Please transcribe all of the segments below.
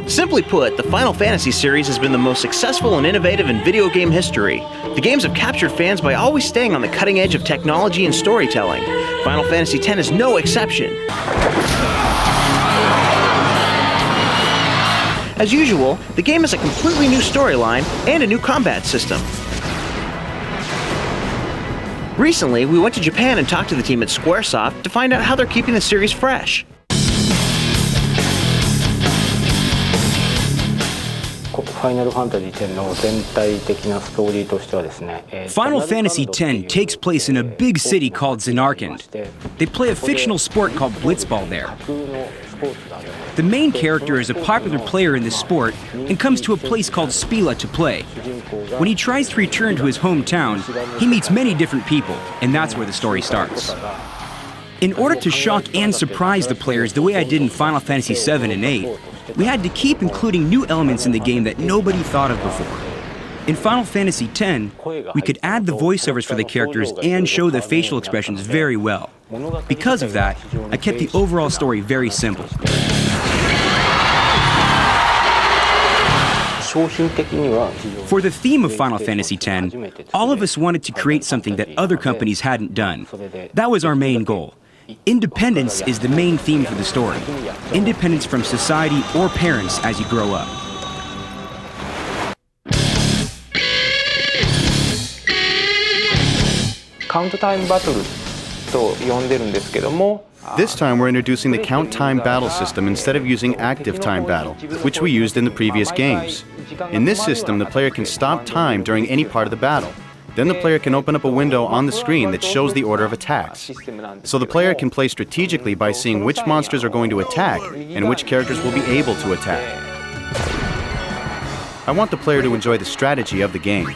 Simply put, the Final Fantasy series has been the most successful and innovative in video game history. The games have captured fans by always staying on the cutting edge of technology and storytelling. Final Fantasy X is no exception. As usual, the game has a completely new storyline and a new combat system. Recently, we went to Japan and talked to the team at Squaresoft to find out how they're keeping the series fresh. Final Fantasy X takes place in a big city called Zanarkand. They play a fictional sport called Blitzball there. The main character is a popular player in this sport and comes to a place called Spila to play. When he tries to return to his hometown, he meets many different people, and that's where the story starts. In order to shock and surprise the players the way I did in Final Fantasy VII and VIII, we had to keep including new elements in the game that nobody thought of before. In Final Fantasy X, we could add the voiceovers for the characters and show the facial expressions very well. Because of that, I kept the overall story very simple. For the theme of Final Fantasy X, all of us wanted to create something that other companies hadn't done. That was our main goal. Independence is the main theme for the story. Independence from society or parents as you grow up. This time we're introducing the count time battle system instead of using active time battle, which we used in the previous games. In this system, the player can stop time during any part of the battle. Then the player can open up a window on the screen that shows the order of attacks. So the player can play strategically by seeing which monsters are going to attack and which characters will be able to attack. I want the player to enjoy the strategy of the game.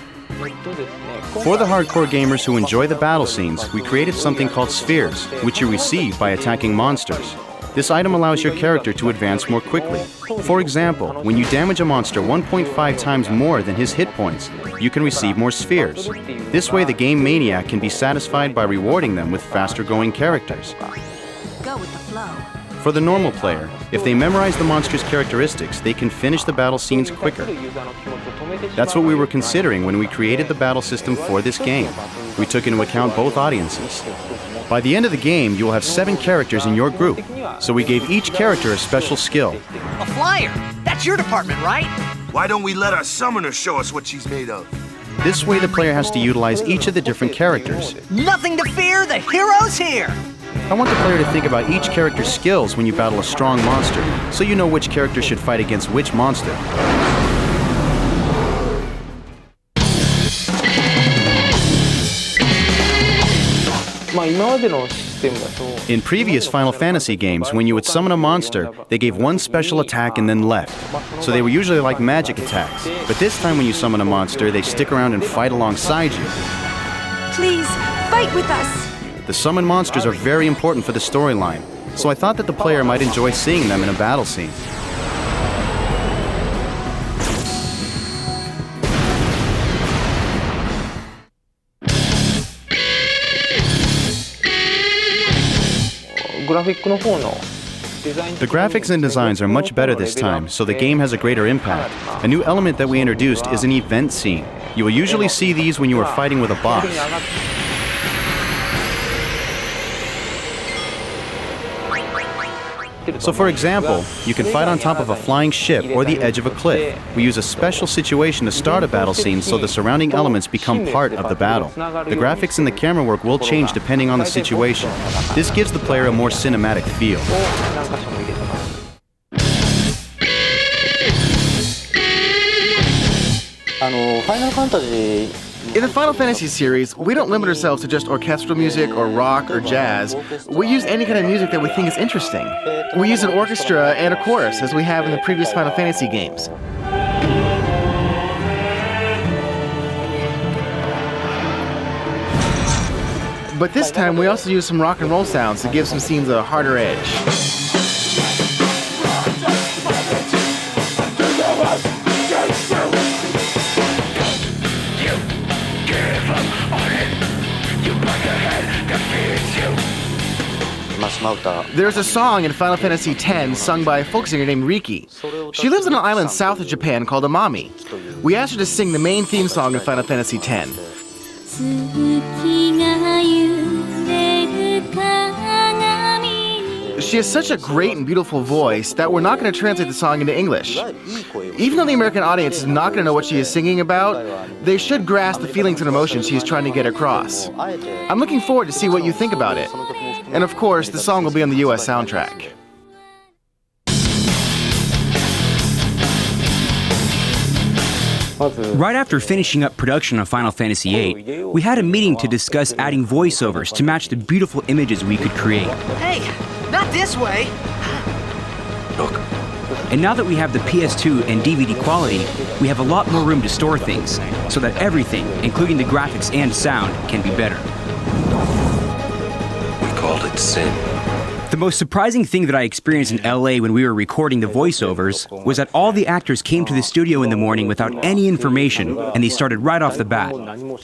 For the hardcore gamers who enjoy the battle scenes, we created something called spheres, which you receive by attacking monsters. This item allows your character to advance more quickly. For example, when you damage a monster 1.5 times more than his hit points, you can receive more spheres. This way the game maniac can be satisfied by rewarding them with faster going characters. Go with the flow. For the normal player, if they memorize the monster's characteristics, they can finish the battle scenes quicker. That's what we were considering when we created the battle system for this game. We took into account both audiences. By the end of the game, you will have 7 characters in your group, so we gave each character a special skill. A flyer! That's your department, right? Why don't we let our summoner show us what she's made of? This way the player has to utilize each of the different characters. Nothing to fear, the hero's here! I want the player to think about each character's skills when you battle a strong monster, so you know which character should fight against which monster. In previous Final Fantasy games, when you would summon a monster, they gave one special attack and then left. So they were usually like magic attacks. But this time when you summon a monster, they stick around and fight alongside you. Please, fight with us! The summoned monsters are very important for the storyline, so I thought that the player might enjoy seeing them in a battle scene. The graphics and designs are much better this time, so the game has a greater impact. A new element that we introduced is an event scene. You will usually see these when you are fighting with a boss. So for example, you can fight on top of a flying ship or the edge of a cliff. We use a special situation to start a battle scene so the surrounding elements become part of the battle. The graphics and the camera work will change depending on the situation. This gives the player a more cinematic feel. In the Final Fantasy series, we don't limit ourselves to just orchestral music or rock or jazz. We use any kind of music that we think is interesting. We use an orchestra and a chorus, as we have in the previous Final Fantasy games. But this time, we also use some rock and roll sounds to give some scenes a harder edge. There's a song in Final Fantasy X sung by a folk singer named Riki. She lives on an island south of Japan called Amami. We asked her to sing the main theme song in Final Fantasy X. She has such a great and beautiful voice that we're not going to translate the song into English. Even though the American audience is not going to know what she is singing about, they should grasp the feelings and emotions she's trying to get across. I'm looking forward to see what you think about it. And of course, the song will be on the US soundtrack. Right after finishing up production on Final Fantasy VIII, we had a meeting to discuss adding voiceovers to match the beautiful images we could create. Hey, not this way. And now that we have the PS2 and DVD quality, we have a lot more room to store things, so that everything, including the graphics and sound, can be better. We called it sin. The most surprising thing that I experienced in LA when we were recording the voiceovers was that all the actors came to the studio in the morning without any information, and they started right off the bat.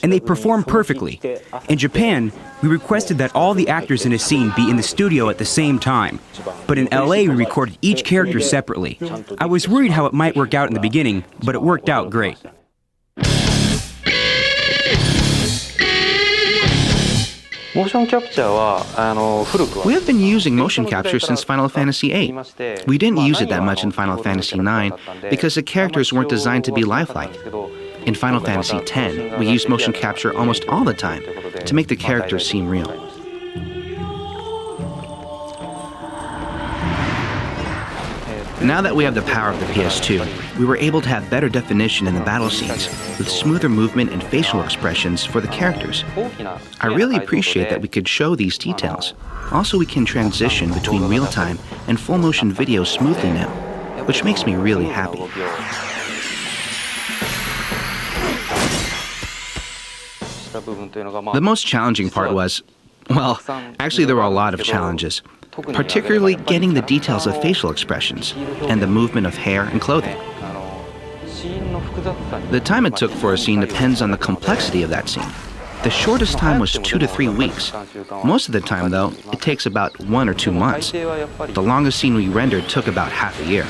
And they performed perfectly. In Japan, we requested that all the actors in a scene be in the studio at the same time. But in LA, we recorded each character separately. I was worried how it might work out in the beginning, but it worked out great. We have been using motion capture since Final Fantasy VIII. We didn't use it that much in Final Fantasy IX because the characters weren't designed to be lifelike. In Final Fantasy X, we used motion capture almost all the time to make the characters seem real. Now that we have the power of the PS2, we were able to have better definition in the battle scenes, with smoother movement and facial expressions for the characters. I really appreciate that we could show these details. Also, we can transition between real-time and full-motion video smoothly now, which makes me really happy. The most challenging part was, well, actually there were a lot of challenges. Particularly getting the details of facial expressions and the movement of hair and clothing. The time it took for a scene depends on the complexity of that scene. The shortest time was 2 to 3 weeks. Most of the time, though, it takes about 1 or 2 months. The longest scene we rendered took about half a year.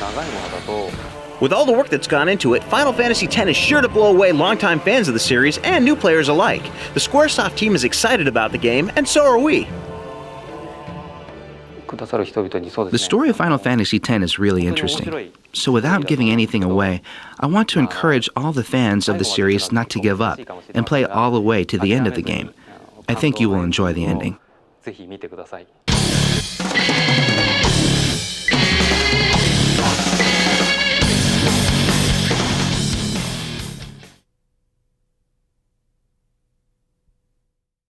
With all the work that's gone into it, Final Fantasy X is sure to blow away longtime fans of the series and new players alike. The Squaresoft team is excited about the game, and so are we. The story of Final Fantasy X is really interesting. So without giving anything away, I want to encourage all the fans of the series not to give up and play all the way to the end of the game. I think you will enjoy the ending.